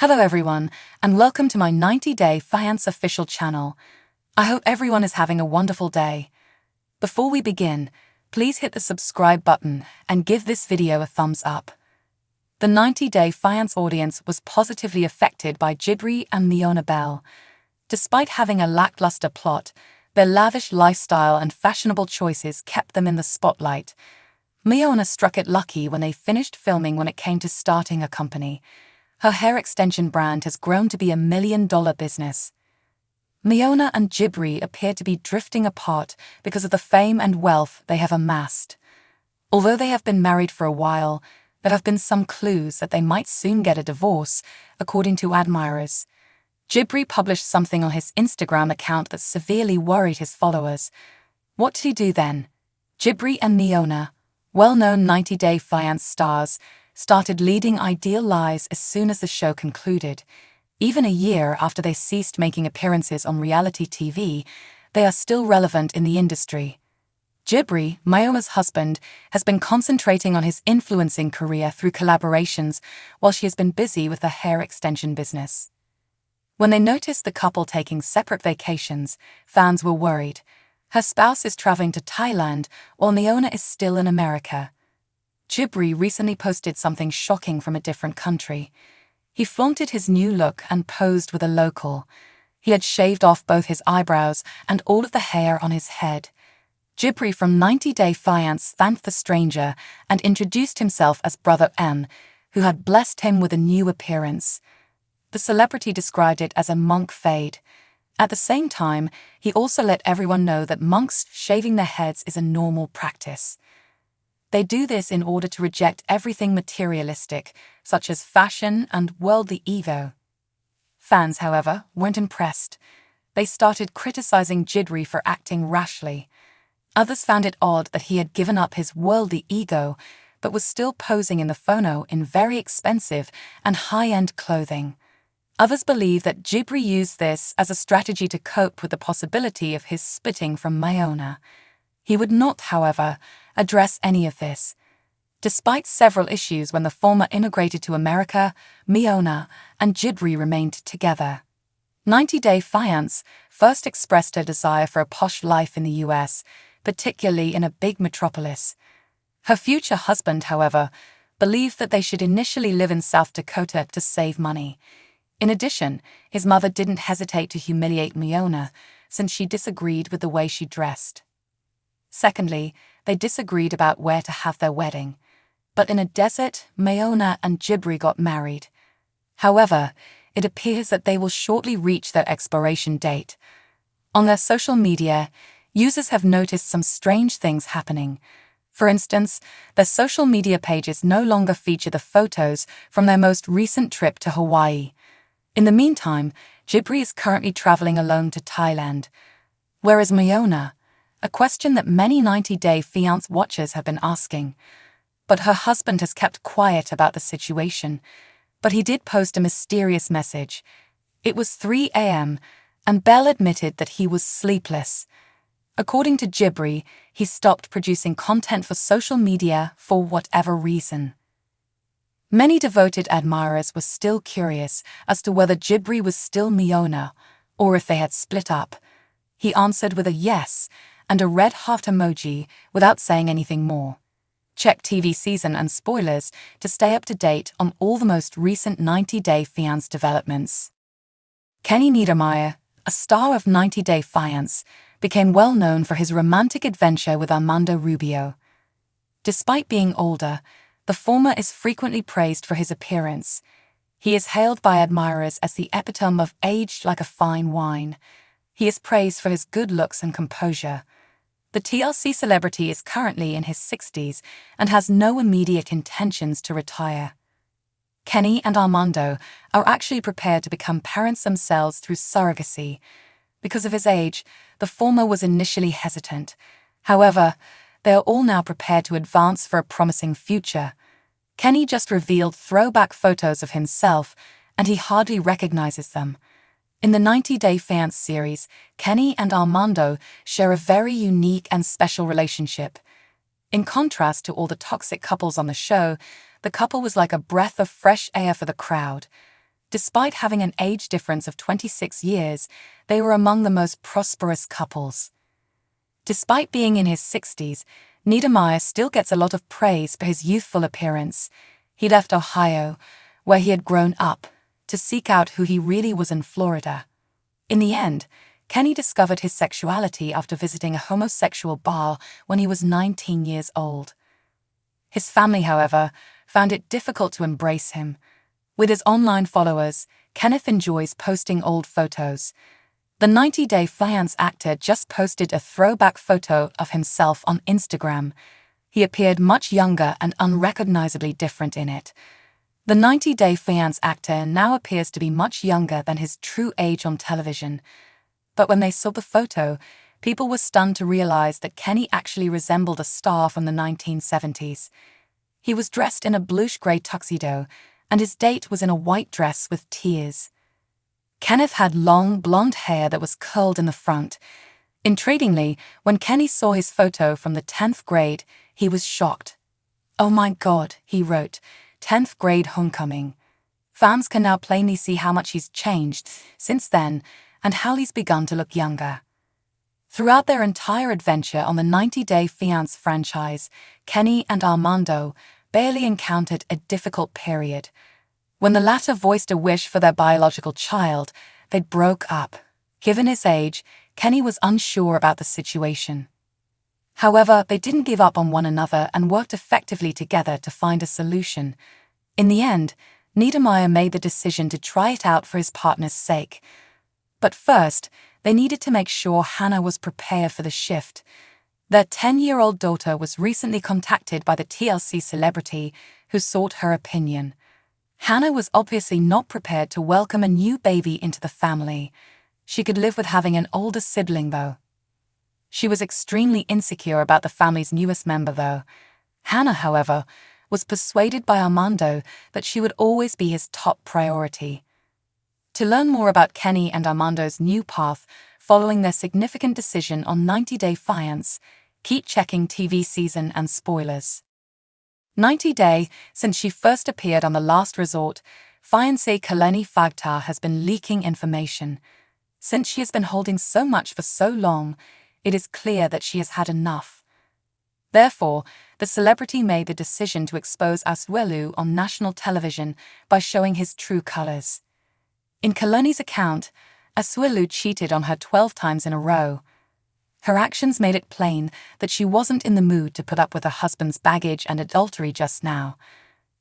Hello everyone, and welcome to my 90-day Fiance official channel. I hope everyone is having a wonderful day. Before we begin, please hit the subscribe button and give this video a thumbs up. The 90-day Fiance audience was positively affected by Jibri and Miona Bell. Despite having a lackluster plot, their lavish lifestyle and fashionable choices kept them in the spotlight. Miona struck it lucky when they finished filming when it came to starting a company. Her hair extension brand has grown to be a $1 million business. Miona and Jibri appear to be drifting apart because of the fame and wealth they have amassed. Although they have been married for a while, there have been some clues that they might soon get a divorce, according to admirers. Jibri published something on his Instagram account that severely worried his followers. What did he do then? Jibri and Miona, well-known 90-Day Fiance stars, started leading ideal lives as soon as the show concluded. Even a year after they ceased making appearances on reality TV, they are still relevant in the industry. Jibri, Miona's husband, has been concentrating on his influencing career through collaborations while she has been busy with her hair extension business. When they noticed the couple taking separate vacations, fans were worried. Her spouse is traveling to Thailand while Miona is still in America. Jibri recently posted something shocking from a different country. He flaunted his new look and posed with a local. He had shaved off both his eyebrows and all of the hair on his head. Jibri from 90-Day Fiance thanked the stranger and introduced himself as Brother M, who had blessed him with a new appearance. The celebrity described it as a monk fade. At the same time, he also let everyone know that monks shaving their heads is a normal practice. They do this in order to reject everything materialistic, such as fashion and worldly ego. Fans, however, weren't impressed. They started criticizing Jibri for acting rashly. Others found it odd that he had given up his worldly ego, but was still posing in the photo in very expensive and high-end clothing. Others believe that Jibri used this as a strategy to cope with the possibility of his splitting from Miona. He would not, however, address any of this. Despite several issues when the former immigrated to America, Miona and Jibri remained together. 90-Day Fiance first expressed her desire for a posh life in the US, particularly in a big metropolis. Her future husband, however, believed that they should initially live in South Dakota to save money. In addition, his mother didn't hesitate to humiliate Miona since she disagreed with the way she dressed. Secondly, they disagreed about where to have their wedding. But in a desert, Miona and Jibri got married. However, it appears that they will shortly reach their expiration date. On their social media, users have noticed some strange things happening. For instance, their social media pages no longer feature the photos from their most recent trip to Hawaii. In the meantime, Jibri is currently traveling alone to Thailand. Whereas Miona? A question that many 90-Day Fiance watchers have been asking. But her husband has kept quiet about the situation. But he did post a mysterious message. It was 3 a.m., and Bell admitted that he was sleepless. According to Jibri, he stopped producing content for social media for whatever reason. Many devoted admirers were still curious as to whether Jibri was still Miona, or if they had split up. He answered with a yes and a red heart emoji without saying anything more. Check TV season and spoilers to stay up to date on all the most recent 90-Day Fiance developments. Kenny Niedermeyer, a star of 90-Day Fiance, became well known for his romantic adventure with Armando Rubio. Despite being older, the former is frequently praised for his appearance. He is hailed by admirers as the epitome of aged like a fine wine. He is praised for his good looks and composure. The TLC celebrity is currently in his 60s and has no immediate intentions to retire. Kenny and Armando are actually prepared to become parents themselves through surrogacy. Because of his age, the former was initially hesitant. However, they are all now prepared to advance for a promising future. Kenny just revealed throwback photos of himself, and he hardly recognizes them. In the 90-Day Fiance series, Kenny and Armando share a very unique and special relationship. In contrast to all the toxic couples on the show, the couple was like a breath of fresh air for the crowd. Despite having an age difference of 26 years, they were among the most prosperous couples. Despite being in his 60s, Niedermeyer still gets a lot of praise for his youthful appearance. He left Ohio, where he had grown up, to seek out who he really was in Florida. In the end, Kenny discovered his sexuality after visiting a homosexual bar when he was 19 years old. His family, however, found it difficult to embrace him. With his online followers, Kenneth enjoys posting old photos. The 90 Day Fiance actor just posted a throwback photo of himself on Instagram. He appeared much younger and unrecognizably different in it. The 90 Day Fiance actor now appears to be much younger than his true age on television. But when they saw the photo, people were stunned to realize that Kenny actually resembled a star from the 1970s. He was dressed in a bluish-gray tuxedo, and his date was in a white dress with tears. Kenneth had long, blonde hair that was curled in the front. Intriguingly, when Kenny saw his photo from the 10th grade, he was shocked. "Oh my God," he wrote, "10th grade homecoming." Fans can now plainly see how much he's changed since then and how he's begun to look younger. Throughout their entire adventure on the 90 Day Fiance franchise, Kenny and Armando barely encountered a difficult period. When the latter voiced a wish for their biological child, they broke up. Given his age, Kenny was unsure about the situation. However, they didn't give up on one another and worked effectively together to find a solution. In the end, Niedermeyer made the decision to try it out for his partner's sake. But first, they needed to make sure Hannah was prepared for the shift. Their 10-year-old daughter was recently contacted by the TLC celebrity who sought her opinion. Hannah was obviously not prepared to welcome a new baby into the family. She could live with having an older sibling, though. She was extremely insecure about the family's newest member, though. Hannah, however, was persuaded by Armando that she would always be his top priority. To learn more about Kenny and Armando's new path following their significant decision on 90 Day Fiance, keep checking TV season and spoilers. 90 Day, since she first appeared on The Last Resort, fiancé Kaleni Fagtar has been leaking information. Since she has been holding so much for so long, it is clear that she has had enough. Therefore, the celebrity made the decision to expose Asuelu on national television by showing his true colors. In Kaleni's account, Asuelu cheated on her 12 times in a row. Her actions made it plain that she wasn't in the mood to put up with her husband's baggage and adultery just now.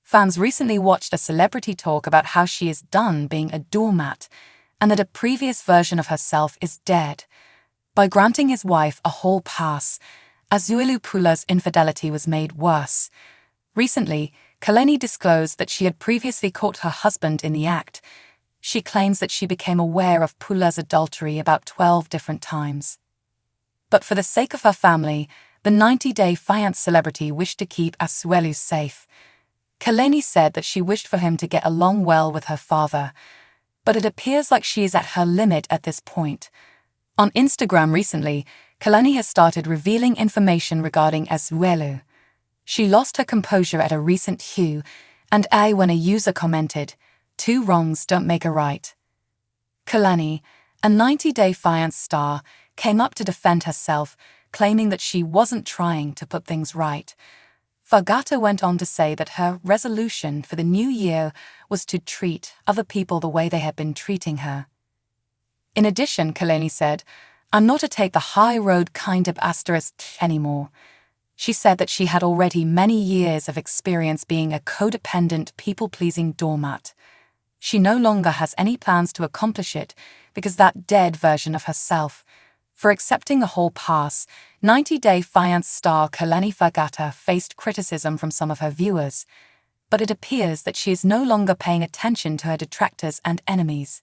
Fans recently watched a celebrity talk about how she is done being a doormat and that a previous version of herself is dead. By granting his wife a hall pass, Asuelu Pula's infidelity was made worse. Recently, Kaleni disclosed that she had previously caught her husband in the act. She claims that she became aware of Pula's adultery about 12 different times. But for the sake of her family, the 90 Day Fiance celebrity wished to keep Asuelu safe. Kaleni said that she wished for him to get along well with her father, but it appears like she is at her limit at this point. On Instagram recently, Kaleni has started revealing information regarding Asuelu. She lost her composure at a recent Q&A when a user commented, "Two wrongs don't make a right." Kaleni, a 90 Day Fiance star, came up to defend herself, claiming that she wasn't trying to put things right. Fagata went on to say that her resolution for the new year was to treat other people the way they had been treating her. In addition, Kaleni said, "I'm not a take the high road kind of asterisk anymore." She said that she had already many years of experience being a codependent, people-pleasing doormat. She no longer has any plans to accomplish it because that dead version of herself. For accepting the hall pass, 90 Day Fiance star Kaleni Fagata faced criticism from some of her viewers, but it appears that she is no longer paying attention to her detractors and enemies.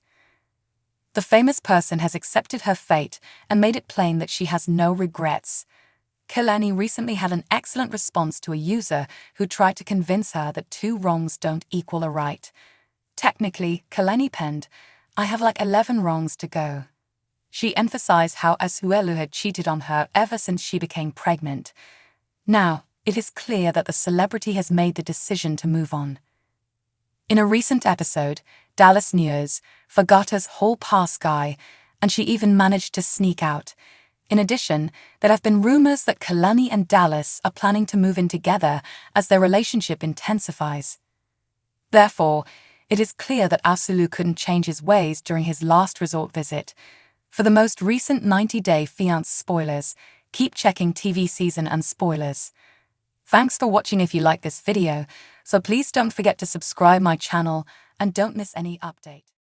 The famous person has accepted her fate and made it plain that she has no regrets. Kaleni recently had an excellent response to a user who tried to convince her that two wrongs don't equal a right. Technically, Kaleni penned, "I have like 11 wrongs to go." She emphasized how Asuelu had cheated on her ever since she became pregnant. Now, it is clear that the celebrity has made the decision to move on. In a recent episode, Dallas news, forgot his whole past guy, and she even managed to sneak out. In addition, there have been rumors that Kalani and Dallas are planning to move in together as their relationship intensifies. Therefore, it is clear that Asulu couldn't change his ways during his last resort visit. For the most recent 90-day Fiance spoilers, keep checking TV season and spoilers. Thanks for watching. If you like this video, so please don't forget to subscribe my channel and don't miss any update.